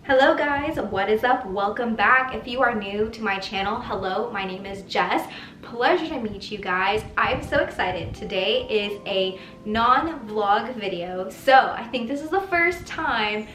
Hello guys, what is up? Welcome back. If you are new to my channel, hello, my name is Jess. Pleasure to meet you guys. I'm so excited. Today is a non-vlog video. So I think this is the first time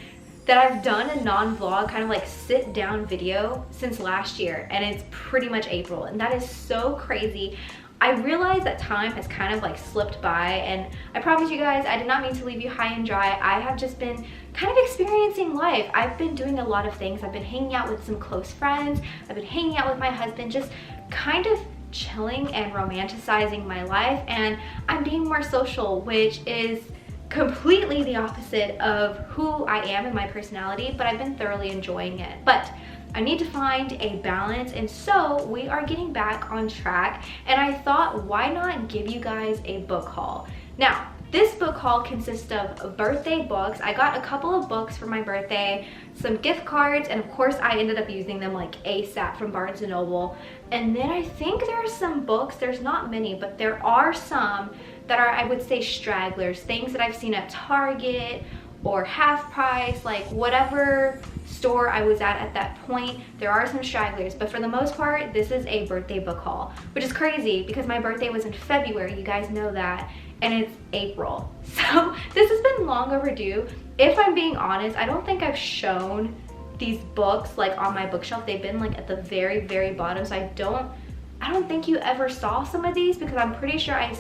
that I've done a non-vlog kind of like sit down video since last year, and it's pretty much April, and that is so crazy. I realize that time has kind of like slipped by, and I promise you guys, I did not mean to leave you high and dry. I have just been kind of experiencing life. I've been doing a lot of things. I've been hanging out with some close friends. I've been hanging out with my husband, just kind of chilling and romanticizing my life, and I'm being more social, which is completely the opposite of who I am and my personality, but I've been thoroughly enjoying it. But I need to find a balance, and so we are getting back on track, and I thought, why not give you guys a book haul? Now, this book haul consists of birthday books. I got a couple of books for my birthday, some gift cards, and of course I ended up using them like ASAP from Barnes & Noble. And then I think there are some books, there's not many, but there are some that are, I would say, stragglers, things that I've seen at Target or Half Price, like whatever store I was at that point. There are some stragglers, but for the most part, this is a birthday book haul, which is crazy because my birthday was in February, you guys know that, and it's April. So this has been long overdue. If I'm being honest, I don't think I've shown these books like on my bookshelf. They've been like at the very, very bottom, so I don't think you ever saw some of these because I'm pretty sure I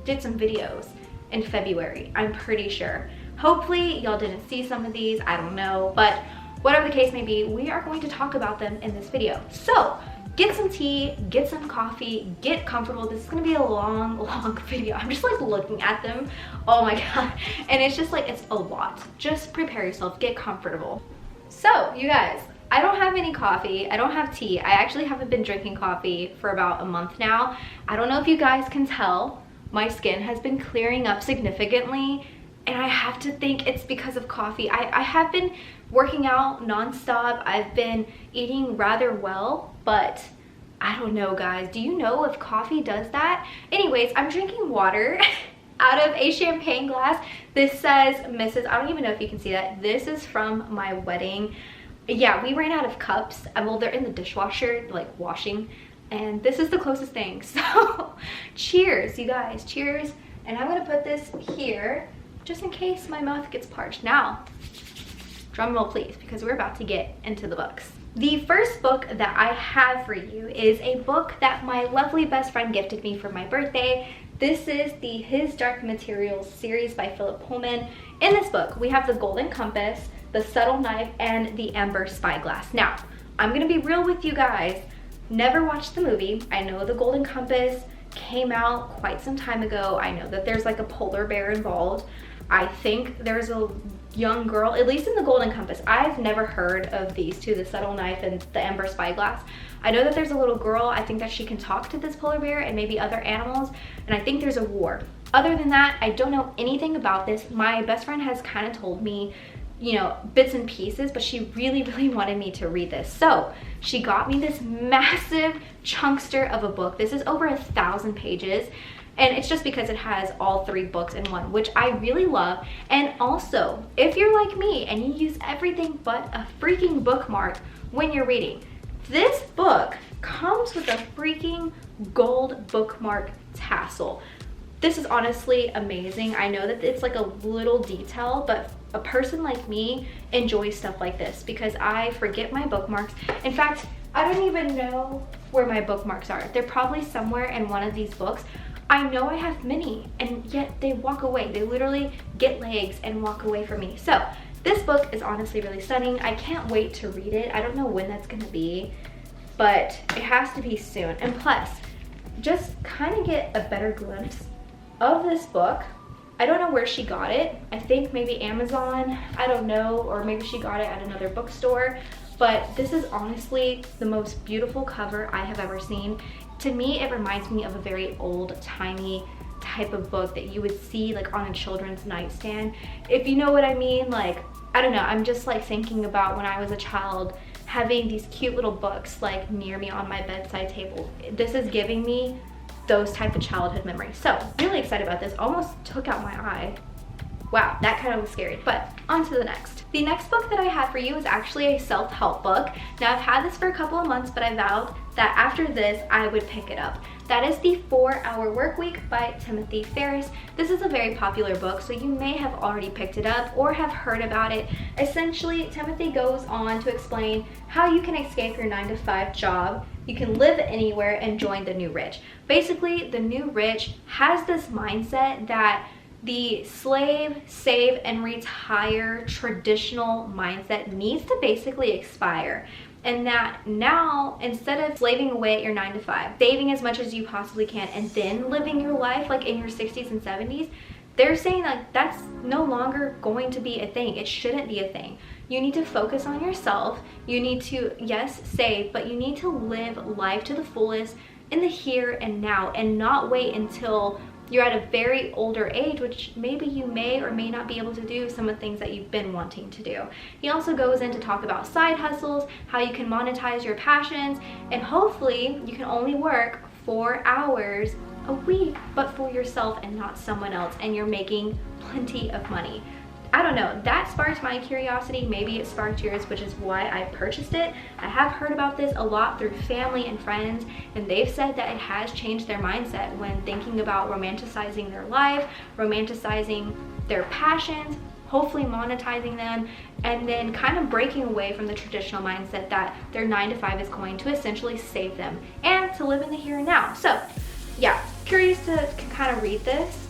did some videos in February. I'm pretty sure. Hopefully y'all didn't see some of these, I don't know, but whatever the case may be, we are going to talk about them in this video. So get some tea, get some coffee, get comfortable. This is gonna be a long video. I'm just like looking at them, oh my god, and it's just like, it's a lot. Just prepare yourself, get comfortable. So you guys, I don't have any coffee, I don't have tea. I actually haven't been drinking coffee for about a month now. I don't know if you guys can tell, my skin has been clearing up significantly, and I have to think it's because of coffee. I have been working out nonstop. I've been eating rather well, but I don't know, guys. Do you know if coffee does that? Anyways, I'm drinking water out of a champagne glass. This says Mrs. I don't even know if you can see that. This is from my wedding. Yeah, we ran out of cups. Well, they're in the dishwasher, like washing, and this is the closest thing. So cheers, you guys, cheers. And I'm gonna put this here just in case my mouth gets parched. Now, drum roll please, because we're about to get into the books. The first book that I have for you is a book that my lovely best friend gifted me for my birthday. This is the His Dark Materials series by Philip Pullman. In this book, we have the Golden Compass, the Subtle Knife, and the Amber Spyglass. Now, I'm gonna be real with you guys. Never watched the movie. I know the Golden Compass came out quite some time ago. I know that there's like a polar bear involved. I think there's a young girl, at least in the Golden Compass. I've never heard of these two, the Subtle Knife and the Amber Spyglass. I know that there's a little girl. I think that she can talk to this polar bear and maybe other animals, and I think there's a war. Other than that, I don't know anything about this. My best friend has kind of told me, you know, bits and pieces, but she really wanted me to read this. So she got me this massive chunkster of a book. This is over 1,000 pages. And it's just because it has all 3 books in one, which I really love. And also, if you're like me and you use everything but a freaking bookmark when you're reading, this book comes with a freaking gold bookmark tassel. This is honestly amazing. I know that it's like a little detail, but a person like me enjoys stuff like this because I forget my bookmarks. In fact, I don't even know where my bookmarks are. They're probably somewhere in one of these books. I know I have many, and yet they walk away. They literally get legs and walk away from me. So this book is honestly really stunning. I can't wait to read it. I don't know when that's gonna be, but it has to be soon. And plus, just kind of get a better glimpse of this book. I don't know where she got it. I think maybe Amazon, I don't know, or maybe she got it at another bookstore. But this is honestly the most beautiful cover I have ever seen. To me, it reminds me of a very old-timey type of book that you would see like on a children's nightstand. If you know what I mean, like, I don't know, I'm just like thinking about when I was a child having these cute little books like near me on my bedside table. This is giving me those type of childhood memories. So really excited about this. Almost took out my eye. Wow, that kind of was scary, but on to the next. The next book that I have for you is actually a self-help book. Now I've had this for a couple of months, but I vowed that after this I would pick it up. That is the 4-Hour Workweek by Timothy Ferriss. This is a very popular book, so you may have already picked it up or have heard about it. Essentially, Timothy goes on to explain how you can escape your 9-to-5 job, you can live anywhere, and join the new rich. Basically, the new rich has this mindset that the slave, save, and retire traditional mindset needs to basically expire. And that now, instead of slaving away at your 9-to-5, saving as much as you possibly can, and then living your life like in your 60s and 70s, they're saying that that's no longer going to be a thing. It shouldn't be a thing. You need to focus on yourself. You need to, yes, save, but you need to live life to the fullest in the here and now, and not wait until you're at a very older age, which maybe you may or may not be able to do some of the things that you've been wanting to do. He also goes in to talk about side hustles, how you can monetize your passions, and hopefully you can only work 4 hours a week, but for yourself and not someone else, and you're making plenty of money. I don't know, that sparked my curiosity. Maybe it sparked yours, which is why I purchased it. I have heard about this a lot through family and friends, and they've said that it has changed their mindset when thinking about romanticizing their life, romanticizing their passions, hopefully monetizing them, and then kind of breaking away from the traditional mindset that their 9-to-5 is going to essentially save them and to live in the here and now. So yeah, curious to kind of read this.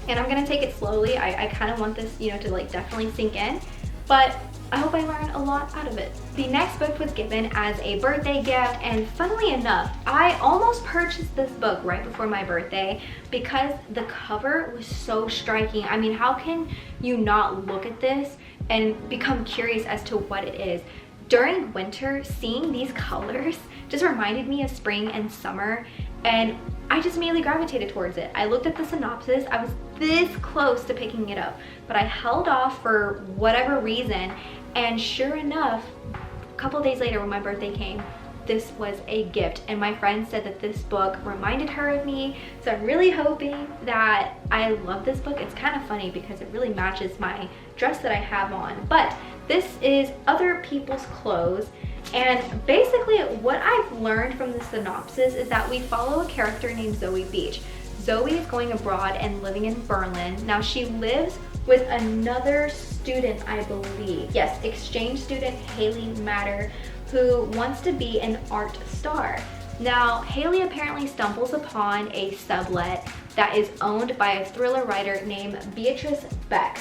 And I'm gonna take it slowly. I kind of want this, you know, to like definitely sink in, but I hope I learned a lot out of it. The next book was given as a birthday gift, and funnily enough, I almost purchased this book right before my birthday because the cover was so striking. I mean, how can you not look at this and become curious as to what it is? During winter, seeing these colors just reminded me of spring and summer, and I just immediately gravitated towards it. I looked at the synopsis. I was this close to picking it up, but I held off for whatever reason, and sure enough, a couple days later when my birthday came, this was a gift, and my friend said that this book reminded her of me, so I'm really hoping that I love this book. It's kind of funny because it really matches my dress that I have on, but this is Other People's Clothes. And basically what I've learned from the synopsis is that we follow a character named Zoe Beach. Zoe is going abroad and living in Berlin. Now she lives with another student, I believe. Yes, exchange student Haley Matter, who wants to be an art star. Now, Haley apparently stumbles upon a sublet that is owned by a thriller writer named Beatrice Bex.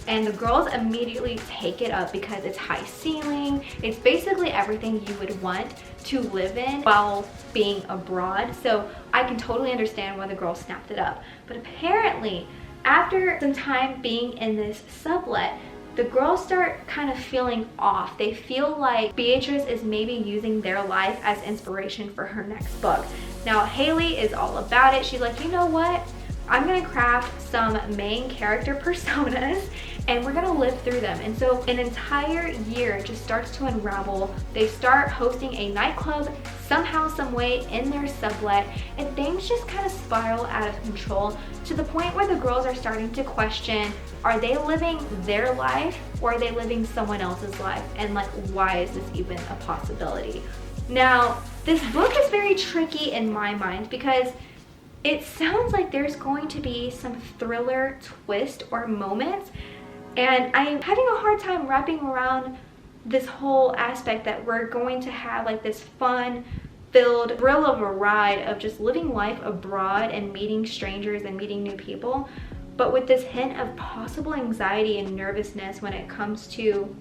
And the girls immediately take it up because it's high ceiling. It's basically everything you would want to live in while being abroad. So I can totally understand why the girls snapped it up. But apparently, after some time being in this sublet, the girls start kind of feeling off. They feel like Beatrice is maybe using their life as inspiration for her next book. Now, Haley is all about it. She's like, you know what? I'm gonna craft some main character personas and we're gonna live through them. And so an entire year just starts to unravel. They start hosting a nightclub somehow, some way in their sublet, and things just kind of spiral out of control to the point where the girls are starting to question, are they living their life or are they living someone else's life? And like, why is this even a possibility? Now, this book is very tricky in my mind because it sounds like there's going to be some thriller twist or moments, and I'm having a hard time wrapping around this whole aspect that we're going to have like this fun filled thrill of a ride of just living life abroad and meeting strangers and meeting new people, but with this hint of possible anxiety and nervousness when it comes to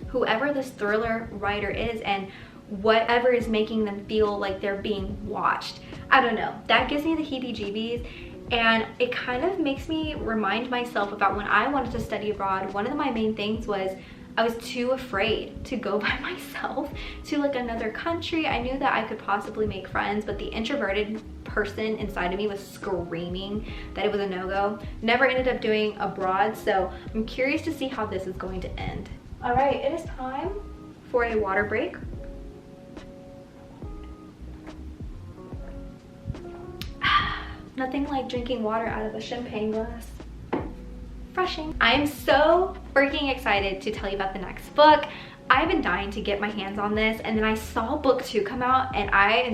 whoever this thriller writer is and whatever is making them feel like they're being watched. I don't know, that gives me the heebie-jeebies, and it kind of makes me remind myself about when I wanted to study abroad. One of my main things was I was too afraid to go by myself to like another country. I knew that I could possibly make friends, but the introverted person inside of me was screaming that it was a no-go. Never ended up doing abroad, so I'm curious to see how this is going to end. All right, it is time for a water break. Nothing like drinking water out of a champagne glass. refreshing. I am so freaking excited to tell you about the next book. I've been dying to get my hands on this, and then I saw book 2 come out and I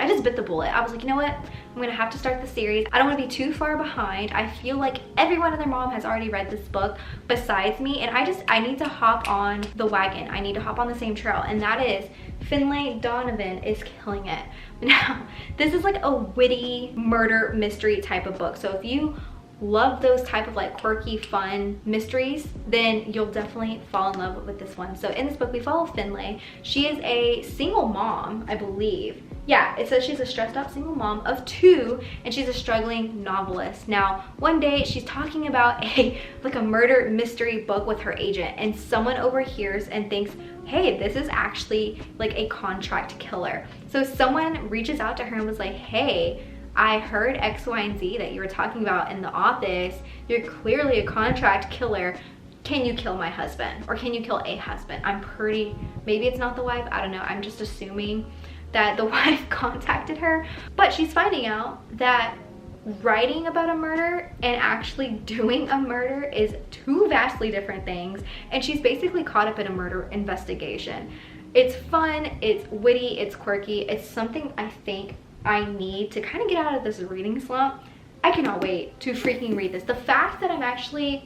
just bit the bullet. I was like, you know what? I'm gonna have to start the series. I don't wanna be too far behind. I feel like everyone and their mom has already read this book besides me, and I need to hop on the wagon. I need to hop on the same trail, and that is Finlay. Donovan is killing it. Now, this is like a witty murder mystery type of book. So if you love those type of like quirky, fun mysteries, then you'll definitely fall in love with this one. So in this book, we follow Finlay. She is a single mom, I believe. Yeah, it says she's a stressed out single mom of 2, and she's a struggling novelist. Now, one day she's talking about a murder mystery book with her agent, and someone overhears and thinks, hey, this is actually like a contract killer. So someone reaches out to her and was like, hey, I heard X, Y, and Z that you were talking about in the office. You're clearly a contract killer. Can you kill my husband? Or can you kill a husband? Maybe it's not the wife, I don't know. I'm just assuming that the wife contacted her. But she's finding out that writing about a murder and actually doing a murder is 2 vastly different things. And she's basically caught up in a murder investigation. It's fun, it's witty, it's quirky. It's something I think I need to kind of get out of this reading slump. I cannot wait to freaking read this. The fact that I'm actually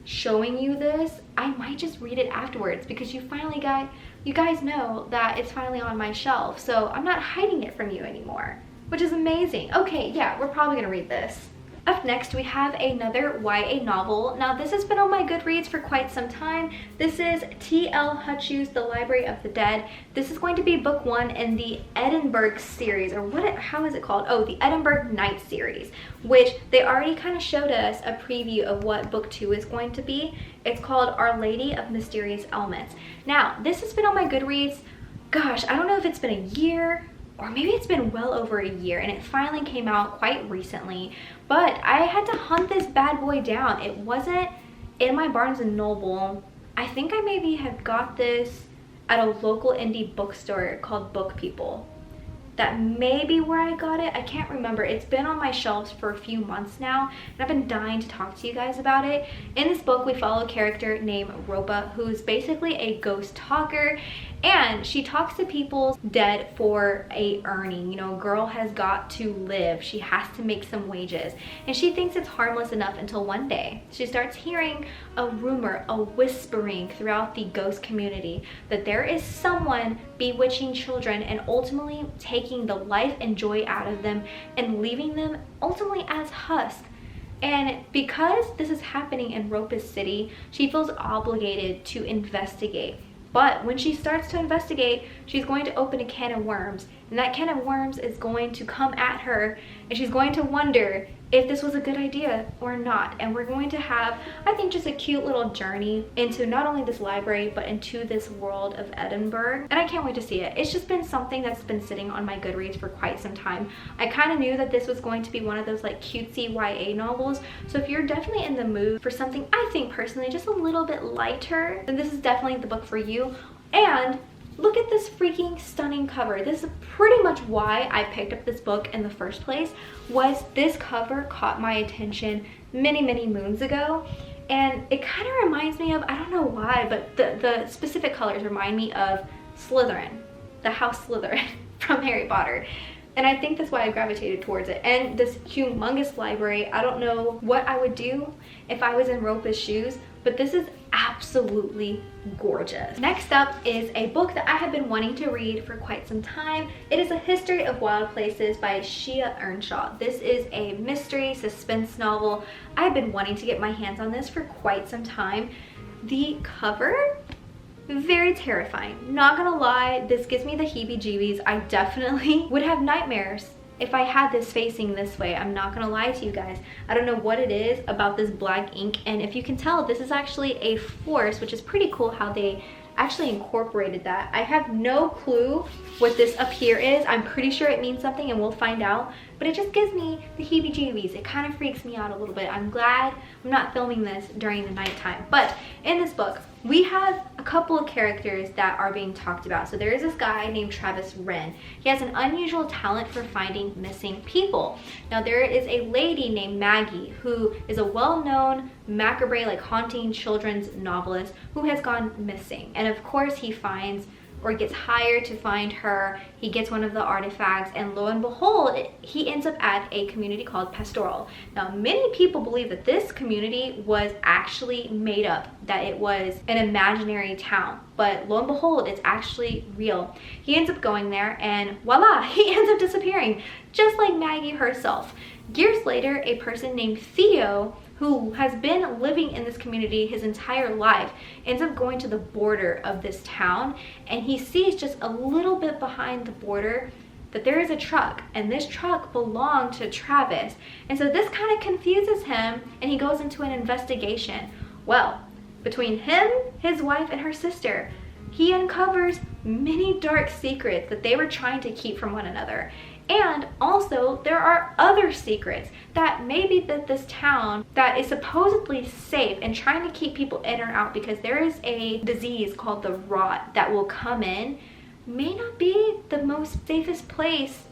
showing you this, I might just read it afterwards, because you guys know that it's finally on my shelf. So I'm not hiding it from you anymore, which is amazing. Okay, yeah, we're probably gonna read this. Up next, we have another YA novel. Now, this has been on my Goodreads for quite some time. This is T.L. Hutchu's The Library of the Dead. This is going to be book 1 in the Edinburgh series, or how is it called? Oh, the Edinburgh Night series, which they already kind of showed us a preview of what book 2 is going to be. It's called Our Lady of Mysterious Elements. Now, this has been on my Goodreads, gosh, I don't know if it's been a year, or maybe it's been well over a year, and it finally came out quite recently. But I had to hunt this bad boy down. It wasn't in my Barnes & Noble. I think I maybe had got this at a local indie bookstore called Book People. That may be where I got it. I can't remember. It's been on my shelves for a few months now, and I've been dying to talk to you guys about it. In this book, we follow a character named Ropa, who's basically a ghost talker, and she talks to people dead for a earning. You know, a girl has got to live. She has to make some wages, and she thinks it's harmless enough until one day she starts hearing a rumor, a whispering throughout the ghost community that there is someone bewitching children and ultimately taking the life and joy out of them and leaving them ultimately as husk. And because this is happening in Ropa's city, she feels obligated to investigate. But when she starts to investigate, she's going to open a can of worms, and that can of worms is going to come at her, and she's going to wonder if this was a good idea or not. And we're going to have, I think, just a cute little journey into not only this library, but into this world of Edinburgh. And I can't wait to see it. It's just been something that's been sitting on my Goodreads for quite some time. I kind of knew that this was going to be one of those like cutesy YA novels. So if you're definitely in the mood for something, I think personally, just a little bit lighter, then this is definitely the book for you. And look at this freaking stunning cover. This is pretty much why I picked up this book in the first place, was this cover caught my attention many moons ago. And it kind of reminds me of, I don't know why, but the specific colors remind me of Slytherin, the house Slytherin from Harry Potter. And I think that's why I gravitated towards it. And this humongous library, I don't know what I would do if I was in Ropa's shoes, but this is absolutely gorgeous. Next up is a book that I have been wanting to read for quite some time. It is A History of Wild Places by Shea Earnshaw. This is a mystery suspense novel. I've been wanting to get my hands on this for quite some time. The cover, very terrifying. Not gonna lie, this gives me the heebie-jeebies. I definitely would have nightmares if I had this facing this way. I'm not gonna lie to you guys. I don't know what it is about this black ink, and if you can tell, this is actually a force, which is pretty cool how they actually incorporated that. I have no clue what this up here is. I'm pretty sure it means something, and we'll find out, but it just gives me the heebie-jeebies. It kind of freaks me out a little bit. I'm glad I'm not filming this during the nighttime. But in this book, we have a couple of characters that are being talked about. So there is this guy named Travis Wren. He has an unusual talent for finding missing people. Now there is a lady named Maggie who is a well-known macabre, like haunting children's novelist who has gone missing. And of course he finds or gets hired to find her. He gets one of the artifacts, and lo and behold, he ends up at a community called Pastoral. Now, many people believe that this community was actually made up, that it was an imaginary town, but lo and behold, it's actually real. He ends up going there, and voila, he ends up disappearing, just like Maggie herself. Years later, a person named Theo, who has been living in this community his entire life, ends up going to the border of this town, and he sees just a little bit behind the border that there is a truck, and this truck belonged to Travis. And so this kind of confuses him, and he goes into an investigation. Well, between him, his wife, and her sister, he uncovers many dark secrets that they were trying to keep from one another. And also, there are other secrets that maybe that this town that is supposedly safe and trying to keep people in or out because there is a disease called the rot that will come in, may not be the most safest place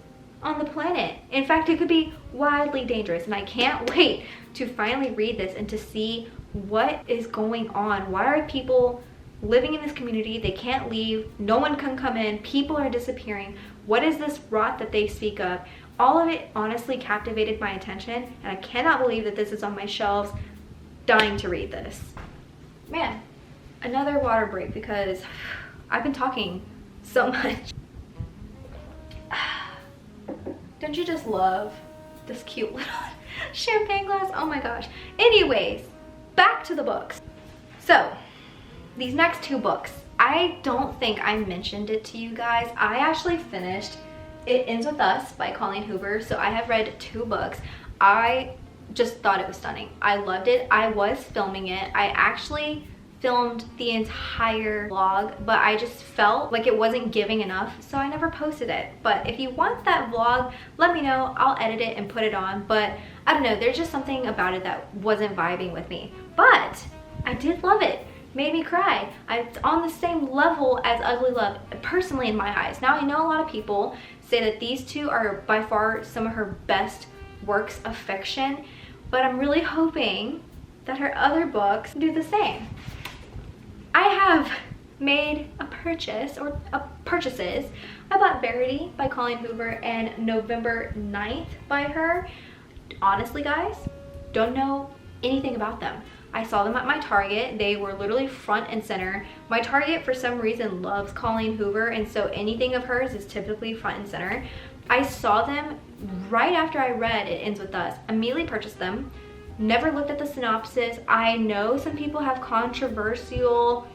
on the planet. In fact, it could be wildly dangerous, and I can't wait to finally read this and to see what is going on. Why are people living in this community? They can't leave, no one can come in, people are disappearing. What is this rot that they speak of? All of it honestly captivated my attention, and I cannot believe that this is on my shelves. Dying to read this. Man, another water break because I've been talking so much. Don't you just love this cute little champagne glass? Oh my gosh. Anyways, back to the books. So, these next two books, I don't think I mentioned it to you guys. I actually finished It Ends With Us by Colleen Hoover. So I have read 2 books. I just thought it was stunning. I loved it. I was filming it. I actually filmed the entire vlog, but I just felt like it wasn't giving enough, so I never posted it. But if you want that vlog, let me know. I'll edit it and put it on. But I don't know, there's just something about it that wasn't vibing with me. But I did love it. Made me cry. It's on the same level as Ugly Love, personally in my eyes. Now I know a lot of people say that these two are by far some of her best works of fiction, but I'm really hoping that her other books do the same. I have made a purchase, or purchases. I bought Verity by Colleen Hoover and November 9th by her. Honestly guys, don't know anything about them. I saw them at my Target. They were literally front and center. My Target, for some reason, loves Colleen Hoover, and so anything of hers is typically front and center. I saw them right after I read It Ends With Us. Immediately purchased them. Never looked at the synopsis. I know some people have controversial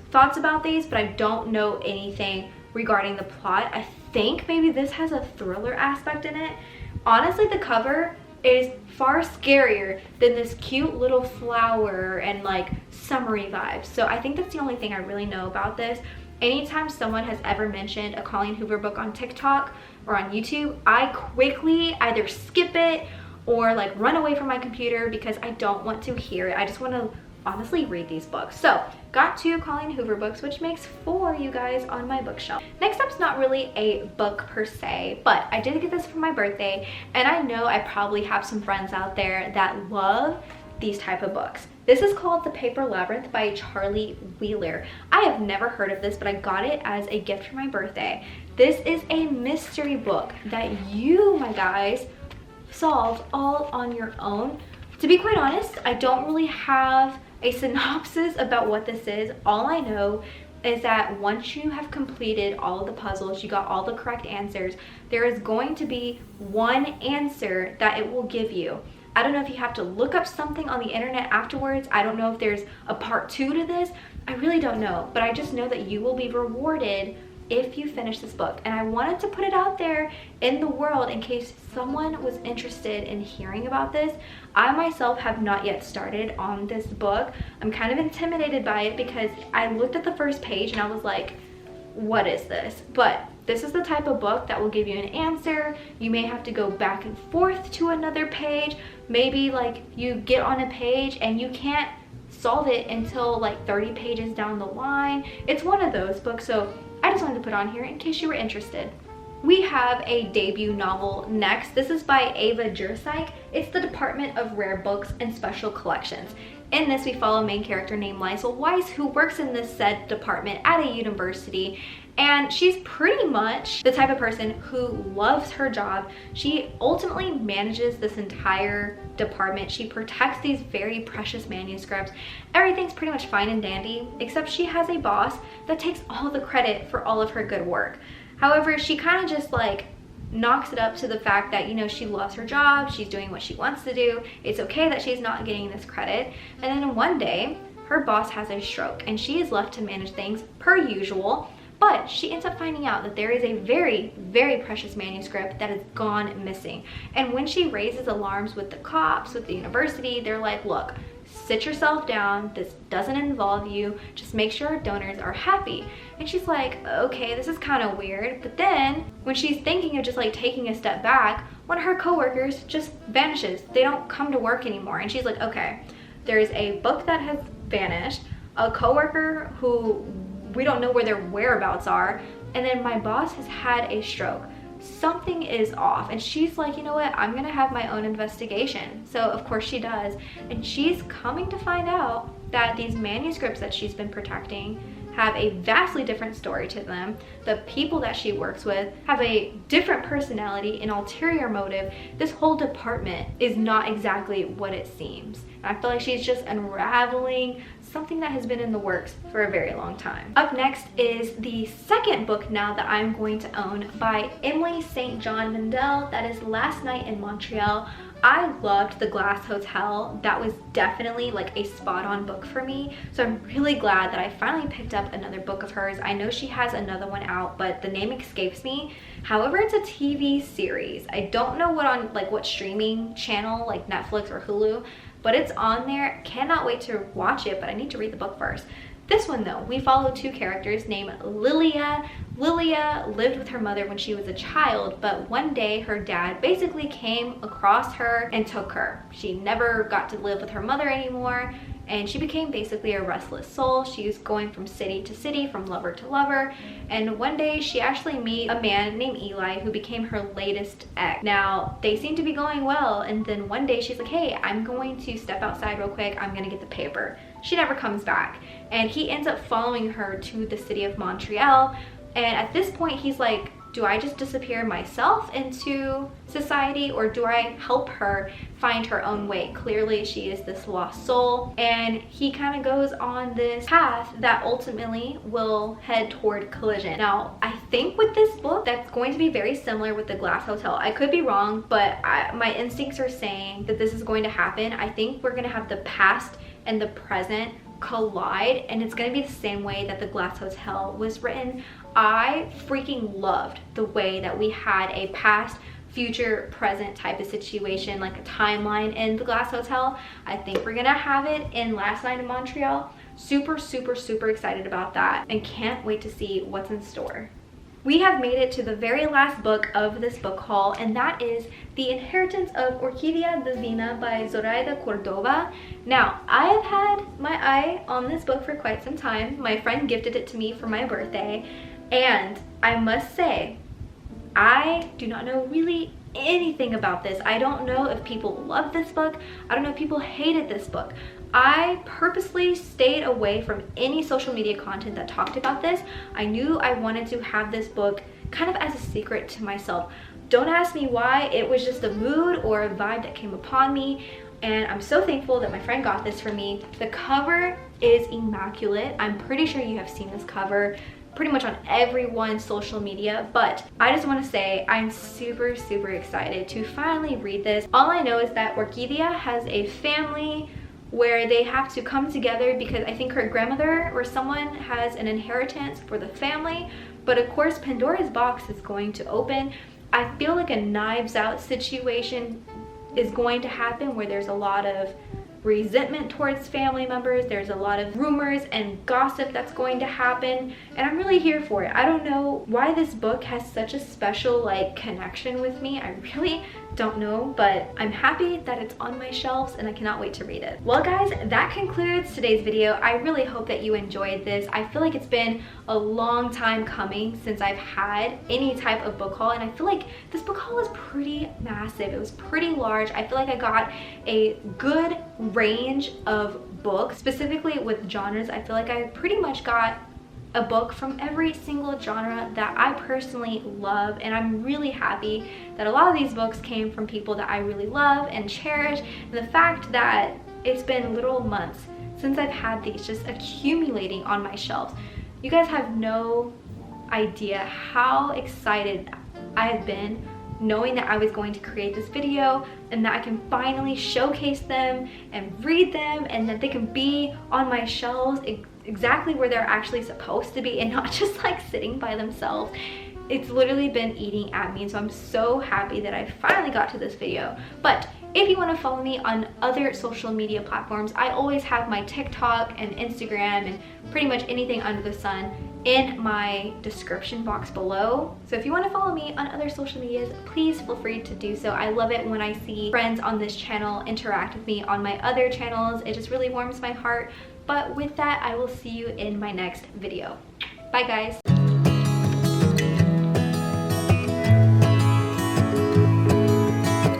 thoughts about these, but I don't know anything regarding the plot. I think maybe this has a thriller aspect in it. Honestly, the cover is far scarier than this cute little flower and like summery vibes. So I think that's the only thing I really know about this. Anytime someone has ever mentioned a Colleen Hoover book on TikTok or on YouTube, I quickly either skip it or like run away from my computer because I don't want to hear it. I just want to honestly read these books. So got 2 Colleen Hoover books, which makes 4, you guys, on my bookshelf. Next up's not really a book per se, but I did get this for my birthday, and I know I probably have some friends out there that love these type of books. This is called The Paper Labyrinth by Charlie Wheeler. I have never heard of this, but I got it as a gift for my birthday. This is a mystery book that you, my guys, solved all on your own. To be quite honest, I don't really have a synopsis about what this is. All I know is that once you have completed all of the puzzles, you got all the correct answers, there is going to be one answer that it will give you. I don't know if you have to look up something on the internet afterwards. I don't know if there's a part 2 to this. I really don't know, but I just know that you will be rewarded if you finish this book. And I wanted to put it out there in the world in case someone was interested in hearing about this. I myself have not yet started on this book. I'm kind of intimidated by it because I looked at the first page and I was like, what is this? But this is the type of book that will give you an answer. You may have to go back and forth to another page. Maybe like you get on a page and you can't solve it until like 30 pages down the line. It's one of those books, so I just wanted to put on here in case you were interested. We have a debut novel next. This is by Ava Jurczyk. It's the Department of Rare Books and Special Collections. In this, we follow a main character named Liesl Weiss, who works in this said department at a university, and she's pretty much the type of person who loves her job. She ultimately manages this entire department. She protects these very precious manuscripts. Everything's pretty much fine and dandy, except she has a boss that takes all the credit for all of her good work. However, she kind of just like knocks it up to the fact that, you know, she loves her job, she's doing what she wants to do, it's okay that she's not getting this credit. And then one day, her boss has a stroke and she is left to manage things per usual, but she ends up finding out that there is a very, very precious manuscript that has gone missing. And when she raises alarms with the cops, with the university, they're like, look, sit yourself down, this doesn't involve you, just make sure our donors are happy. And she's like, okay, this is kind of weird. But then when she's thinking of just like taking a step back, one of her coworkers just vanishes. They don't come to work anymore. And she's like, okay, there's a book that has vanished, a coworker who we don't know where their whereabouts are, and then my boss has had a stroke. Something is off. And she's like, you know what, I'm gonna have my own investigation. So of course she does, and she's coming to find out that these manuscripts that she's been protecting have a vastly different story to them. The people that she works with have a different personality, an ulterior motive. This whole department is not exactly what it seems. And I feel like she's just unraveling something that has been in the works for a very long time. Up next is the second book now that I'm going to own by Emily St. John Mandel. That is Last Night in Montreal. I loved The Glass Hotel. That was definitely like a spot-on book for me. So I'm really glad that I finally picked up another book of hers. I know she has another one out, but the name escapes me. However, it's a TV series. I don't know what streaming channel, like Netflix or Hulu, but it's on there. Cannot wait to watch it, but I need to read the book first. This one though, we follow two characters named Lilia. Lilia lived with her mother when she was a child, but one day her dad basically came across her and took her. She never got to live with her mother anymore, and she became basically a restless soul. She was going from city to city, from lover to lover, and one day she actually meets a man named Eli who became her latest ex. Now, they seem to be going well, and then one day she's like, hey, I'm going to step outside real quick, I'm gonna get the paper. She never comes back, and he ends up following her to the city of Montreal, and at this point he's like, do I just disappear myself into society, or do I help her find her own way? Clearly she is this lost soul, and he kind of goes on this path that ultimately will head toward collision. Now, I think with this book that's going to be very similar with The Glass Hotel. I could be wrong, but my instincts are saying that this is going to happen. I think we're going to have the past and the present collide, and it's going to be the same way that The Glass Hotel was written. I freaking loved the way that we had a past, future, present type of situation, like a timeline in The Glass Hotel. I think we're gonna have it in Last Night in Montreal. Super, super, super excited about that, and can't wait to see what's in store. We have made it to the very last book of this book haul, and that is The Inheritance of Orquídea Divina by Zoraida Cordova. Now, I have had my eye on this book for quite some time. My friend gifted it to me for my birthday, and I must say, I do not know really anything about this. I don't know if people love this book. I don't know if people hated this book. I purposely stayed away from any social media content that talked about this. I knew I wanted to have this book kind of as a secret to myself. Don't ask me why. It was just a mood or a vibe that came upon me, and I'm so thankful that my friend got this for me. The cover is immaculate. I'm pretty sure you have seen this cover pretty much on everyone's social media, but I just want to say I'm super, super excited to finally read this. All I know is that Orquídea has a family where they have to come together because I think her grandmother or someone has an inheritance for the family, but of course Pandora's box is going to open. I feel like a Knives Out situation is going to happen where there's a lot of resentment towards family members. There's a lot of rumors and gossip that's going to happen, and I'm really here for it. I don't know why this book has such a special connection with me. I really don't know, but I'm happy that it's on my shelves and I cannot wait to read it. Well guys, that concludes today's video. I really hope that you enjoyed this. I feel like it's been a long time coming since I've had any type of book haul, and I feel like this book haul was pretty massive. It was pretty large. I feel like I got a good range of books, specifically with genres. I feel like I pretty much got a book from every single genre that I personally love, and I'm really happy that a lot of these books came from people that I really love and cherish. And the fact that it's been literal months since I've had these just accumulating on my shelves, you guys have no idea how excited I have been knowing that I was going to create this video and that I can finally showcase them and read them, and that they can be on my shelves exactly where they're actually supposed to be and not just like sitting by themselves. It's literally been eating at me, and so I'm so happy that I finally got to this video. But if you want to follow me on other social media platforms, I always have my TikTok and Instagram and pretty much anything under the sun in my description box below. So if you want to follow me on other social medias, please feel free to do so. I love it when I see friends on this channel interact with me on my other channels. It just really warms my heart. But with that, I will see you in my next video. Bye guys.